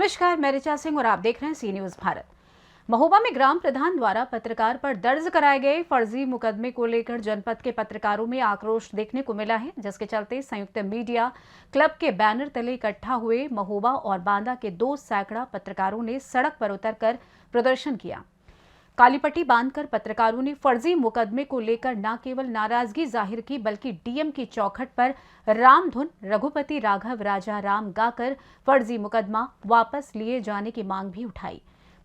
नमस्कार, मैं ऋचा सिंह और आप देख रहे हैं सी न्यूज भारत। महोबा में ग्राम प्रधान द्वारा पत्रकार पर दर्ज कराए गए फर्जी मुकदमे को लेकर जनपद के पत्रकारों में आक्रोश देखने को मिला है, जिसके चलते संयुक्त मीडिया क्लब के बैनर तले इकट्ठा हुए महोबा और बांदा के 2 सैकड़ा पत्रकारों ने सड़क पर उतरकर प्रदर्शन किया। काली पट्टी बांधकर पत्रकारों ने फर्जी मुकदमे को लेकर न केवल नाराजगी जाहिर की, बल्कि डीएम की चौखट पर रामधुन रघुपति राघव राजा राम गाकर फर्जी मुकदमा वापस लिए जाने की मांग भी उठाई।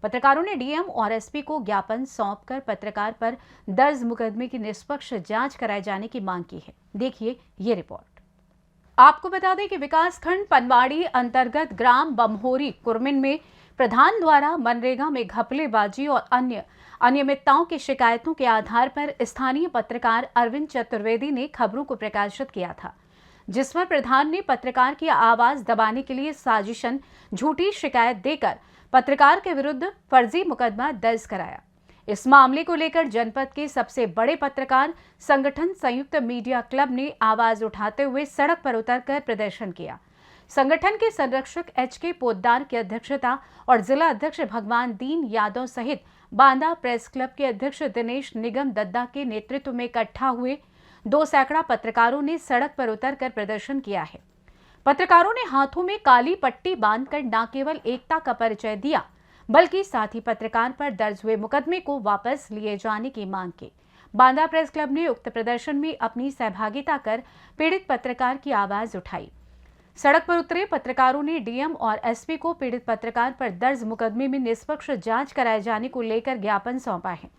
पत्रकारों ने डीएम और एसपी को ज्ञापन सौंपकर पत्रकार पर दर्ज मुकदमे की निष्पक्ष जांच कराए जाने की मांग की है। देखिए ये रिपोर्ट। आपको बता दें कि विकासखंड पनवाड़ी अंतर्गत ग्राम बमहोरी कुरमिन में प्रधान द्वारा मनरेगा में घपलेबाजी और अन्य अनियमितताओं की शिकायतों के आधार पर स्थानीय पत्रकार अरविंद चतुर्वेदी ने खबरों को प्रकाशित किया था, जिस पर प्रधान ने पत्रकार की आवाज दबाने के लिए साजिशन झूठी शिकायत देकर पत्रकार के विरुद्ध फर्जी मुकदमा दर्ज कराया। इस मामले को लेकर जनपद के सबसे बड़े पत्रकार संगठन संयुक्त मीडिया क्लब ने आवाज उठाते हुए सड़क पर उतरकर प्रदर्शन किया। संगठन के संरक्षक एचके पोद्दार की अध्यक्षता और जिला अध्यक्ष भगवान दीन यादव सहित बांदा प्रेस क्लब के अध्यक्ष दिनेश निगम दद्दा के नेतृत्व में इकट्ठा हुए 2 सैकड़ा पत्रकारों ने सड़क पर उतरकर प्रदर्शन किया है। पत्रकारों ने हाथों में काली पट्टी बांधकर न केवल एकता का परिचय दिया, बल्कि साथ ही पत्रकार पर दर्ज हुए मुकदमे को वापस लिए जाने की मांग की। बांदा प्रेस क्लब ने उक्त प्रदर्शन में अपनी सहभागिता कर पीड़ित पत्रकार की आवाज उठाई। सड़क पर उतरे पत्रकारों ने डीएम और एसपी को पीड़ित पत्रकार पर दर्ज मुकदमे में निष्पक्ष जांच कराए जाने को लेकर ज्ञापन सौंपा है।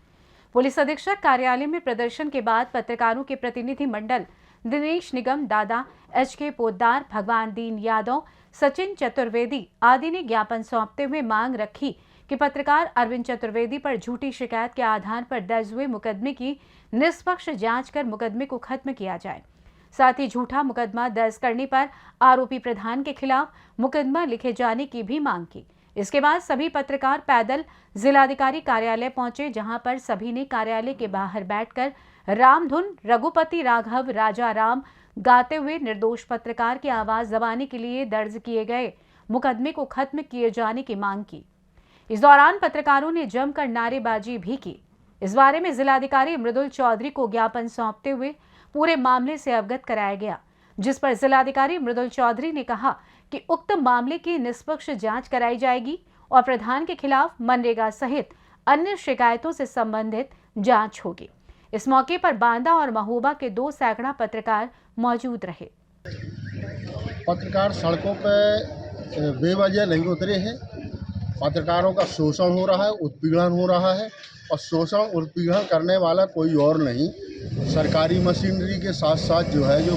पुलिस अधीक्षक कार्यालय में प्रदर्शन के बाद पत्रकारों के प्रतिनिधि मंडल दिनेश निगम दादा, एचके पोद्दार, भगवान दीन यादव, सचिन चतुर्वेदी आदि ने ज्ञापन सौंपते हुए मांग रखी कि पत्रकार अरविंद चतुर्वेदी पर झूठी शिकायत के आधार पर दर्ज हुए मुकदमे की निष्पक्ष जांच कर मुकदमे को खत्म किया जाए। साथ ही झूठा मुकदमा दर्ज करने पर आरोपी प्रधान के खिलाफ मुकदमा लिखे जाने की भी मांग की। इसके बाद सभी पत्रकार पैदल जिलाधिकारी कार्यालय पहुंचे, जहां पर सभी ने कार्यालय के बाहर बैठकर रामधुन रघुपति राघव राजा राम गाते हुए निर्दोष पत्रकार की आवाज दबाने के लिए दर्ज किए गए मुकदमे को खत्म किए जाने की मांग की। इस दौरान पत्रकारों ने जमकर नारेबाजी भी की। इस बारे में जिलाधिकारी मृदुल चौधरी को ज्ञापन सौंपते हुए पूरे मामले से अवगत कराया गया, जिस पर जिलाधिकारी मृदुल चौधरी ने कहा कि उक्त मामले की निष्पक्ष जांच कराई जाएगी और प्रधान के खिलाफ मनरेगा सहित अन्य शिकायतों से संबंधित जांच होगी। इस मौके पर बांदा और महोबा के 2 सैकड़ा पत्रकार मौजूद रहे। पत्रकार सड़कों पर बेवजह नहीं उतरे हैं। पत्रकारों का शोषण हो रहा है, उत्पीड़न हो रहा है, और शोषण उत्पीड़न करने वाला कोई और नहीं, सरकारी मशीनरी के साथ साथ जो है जो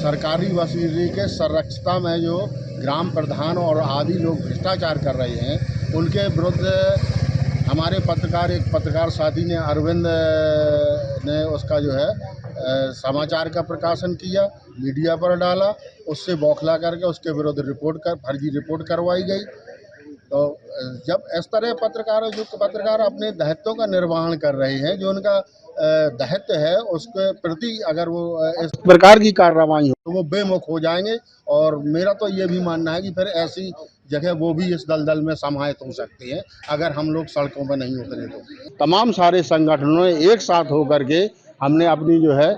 सरकारी मशीनरी के संरक्षता में जो ग्राम प्रधान और आदि लोग भ्रष्टाचार कर रहे हैं, उनके विरुद्ध हमारे एक पत्रकार साथी ने अरविंद ने उसका जो है समाचार का प्रकाशन किया, मीडिया पर डाला, उससे बौखला करके उसके विरुद्ध फर्जी रिपोर्ट करवाई गई। तो जब इस तरह पत्रकार अपने दायित्वों का निर्वहन कर रहे हैं, जो उनका दायित्व है उसके प्रति अगर वो इस प्रकार की कार्रवाई हो तो वो बेमुख हो जाएंगे। और मेरा तो ये भी मानना है कि फिर ऐसी जगह वो भी इस दलदल में समाहित हो सकती है अगर हम लोग सड़कों पर नहीं उतरे तो। तमाम सारे संगठनों ने एक साथ होकर के हमने अपनी जो है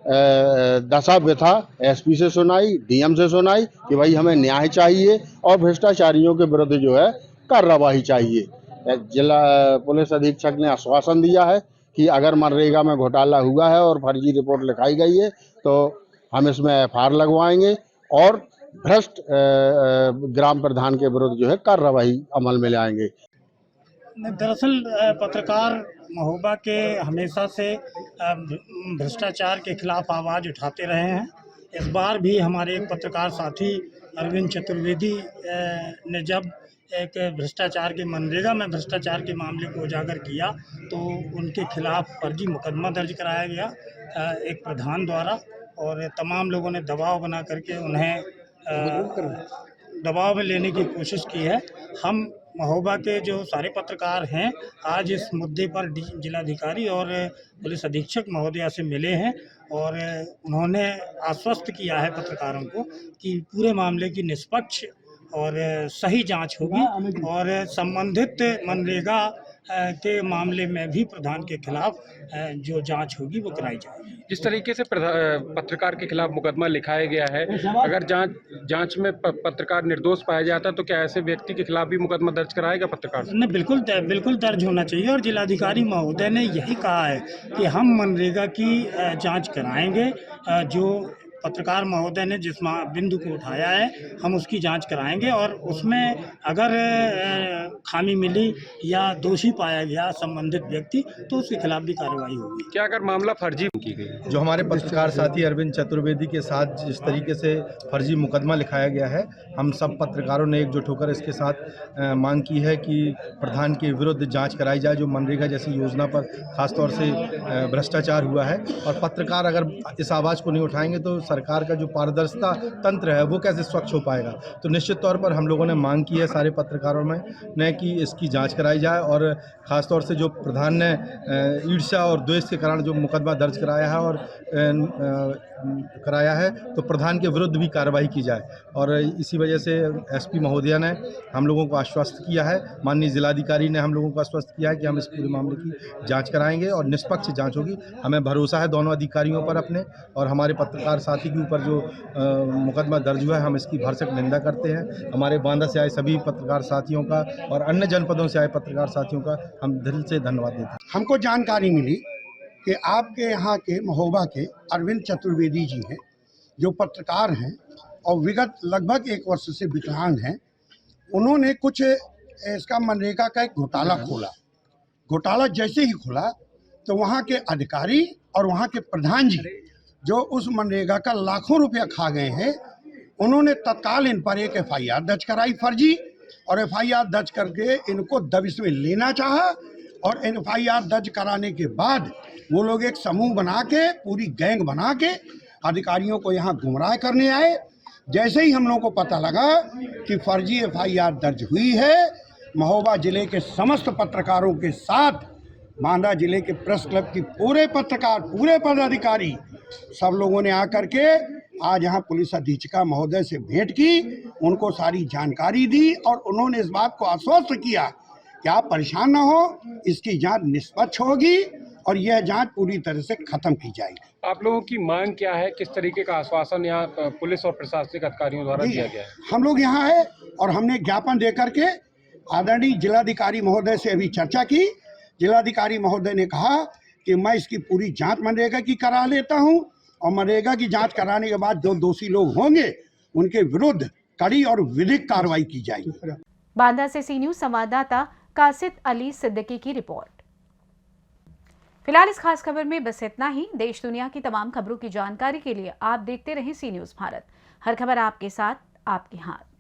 दशा व्यथा एसपी से सुनाई, डीएम से सुनाई कि भाई हमें न्याय चाहिए और भ्रष्टाचारियों के विरुद्ध जो है कार्रवाई चाहिए। जिला पुलिस अधीक्षक ने आश्वासन दिया है कि अगर मनरेगा में घोटाला हुआ है और फर्जी रिपोर्ट लिखाई गई है तो हम इसमें एफआईआर लगवाएंगे और भ्रष्ट ग्राम प्रधान के विरुद्ध जो है कार्रवाई अमल में लाएंगे। दरअसल पत्रकार महोबा के हमेशा से भ्रष्टाचार के खिलाफ आवाज़ उठाते रहे हैं। इस बार भी हमारे एक पत्रकार साथी अरविंद चतुर्वेदी ने जब एक भ्रष्टाचार के मनरेगा में भ्रष्टाचार के मामले को उजागर किया तो उनके खिलाफ फर्जी मुकदमा दर्ज कराया गया एक प्रधान द्वारा, और तमाम लोगों ने दबाव बना करके उन्हें दबाव में लेने की कोशिश की है। हम महोबा के जो सारे पत्रकार हैं आज इस मुद्दे पर जिलाधिकारी और पुलिस अधीक्षक महोदया से मिले हैं और उन्होंने आश्वस्त किया है पत्रकारों को कि पूरे मामले की निष्पक्ष और सही जांच होगी और संबंधित मनरेगा के मामले में भी प्रधान के खिलाफ जो जांच होगी वो कराई जाएगी। जिस तरीके से पत्रकार के खिलाफ मुकदमा लिखाया गया है, अगर जांच में पत्रकार निर्दोष पाया जाता है तो क्या ऐसे व्यक्ति के खिलाफ भी मुकदमा दर्ज कराएगा पत्रकार? नहीं, बिल्कुल दर्ज होना चाहिए और जिलाधिकारी महोदय ने यही कहा है कि हम मनरेगा की जांच कराएंगे। जो पत्रकार महोदय ने जिस बिंदु को उठाया है हम उसकी जांच कराएंगे और उसमें अगर खामी मिली या दोषी पाया गया संबंधित व्यक्ति तो उसके खिलाफ भी कार्रवाई होगी। क्या अगर मामला फर्जी की गई? जो हमारे पत्रकार साथी अरविंद चतुर्वेदी के साथ जिस तरीके से फर्जी मुकदमा लिखाया गया है, हम सब पत्रकारों ने एकजुट होकर इसके साथ मांग की है कि प्रधान के विरुद्ध जांच कराई जाए। जो मनरेगा जैसी योजना पर खासतौर से भ्रष्टाचार हुआ है और पत्रकार अगर इस आवाज़ को नहीं उठाएंगे तो सरकार का जो पारदर्शिता तंत्र है वो कैसे स्वच्छ हो पाएगा। तो निश्चित तौर पर हम लोगों ने मांग की है सारे पत्रकारों में ने कि इसकी जांच कराई जाए और ख़ासतौर से जो प्रधान ने ईर्ष्या और द्वेष के कारण जो मुकदमा दर्ज कराया है और कराया है तो प्रधान के विरुद्ध भी कार्रवाई की जाए। और इसी वजह से एसपी महोदया ने हम लोगों को आश्वस्त किया है, माननीय जिलाधिकारी ने हम लोगों को आश्वस्त किया है कि हम इस पूरे मामले की जांच कराएंगे और निष्पक्ष जांच होगी। हमें भरोसा है दोनों अधिकारियों पर अपने और हमारे पत्रकार साथी के ऊपर जो मुकदमा दर्ज हुआ है हम इसकी भरसक निंदा करते हैं। हमारे बांदा से आए सभी पत्रकार साथियों का और अन्य जनपदों से आए पत्रकार साथियों का हम दिल से धन्यवाद देते हैं। हमको जानकारी मिली कि आपके यहाँ के महोबा के अरविंद चतुर्वेदी जी हैं जो पत्रकार हैं और विगत लगभग 1 वर्ष से विकलांग हैं। उन्होंने कुछ इसका मनरेगा का एक घोटाला खोला। घोटाला जैसे ही खुला तो वहाँ के अधिकारी और वहाँ के प्रधान जी जो उस मनरेगा का लाखों रुपया खा गए हैं, उन्होंने तत्काल इन पर एक FIR दर्ज कराई फर्जी और FIR दर्ज करके इनको दबिश में लेना चाहा और FIR दर्ज कराने के बाद वो लोग एक समूह बना के पूरी गैंग बना के अधिकारियों को यहाँ गुमराह करने आए। जैसे ही हम लोगों को पता लगा कि फर्जी FIR दर्ज हुई है, महोबा जिले के समस्त पत्रकारों के साथ बांदा जिले के प्रेस क्लब की पूरे पत्रकार पूरे पदाधिकारी सब लोगों ने आकर के आज यहाँ पुलिस अधीक्षिका महोदय से भेंट की, उनको सारी जानकारी दी और उन्होंने इस बात को आश्वस्त किया कि आप परेशान ना हो, इसकी जांच निष्पक्ष होगी और यह जांच पूरी तरह से खत्म की जाएगी। आप लोगों की मांग क्या है? किस तरीके का आश्वासन यहाँ पुलिस और प्रशासनिक अधिकारियों द्वारा दिया गया है? हम लोग यहाँ आए और हमने ज्ञापन दे करके आदरणीय जिलाधिकारी महोदय से अभी चर्चा की। जिलाधिकारी महोदय ने कहा कि मैं इसकी पूरी जांच मनरेगा की करा लेता हूं और मनरेगा की जांच कराने के बाद जो दोषी लोग होंगे उनके विरुद्ध कड़ी और विधिक कार्रवाई की जाएगी। बांदा से सी न्यूज संवाददाता कासिद अली सिद्दीकी की रिपोर्ट। फिलहाल इस खास खबर में बस इतना ही। देश दुनिया की तमाम खबरों की जानकारी के लिए आप देखते रहें सी न्यूज भारत। हर खबर आपके साथ, आपके हाथ।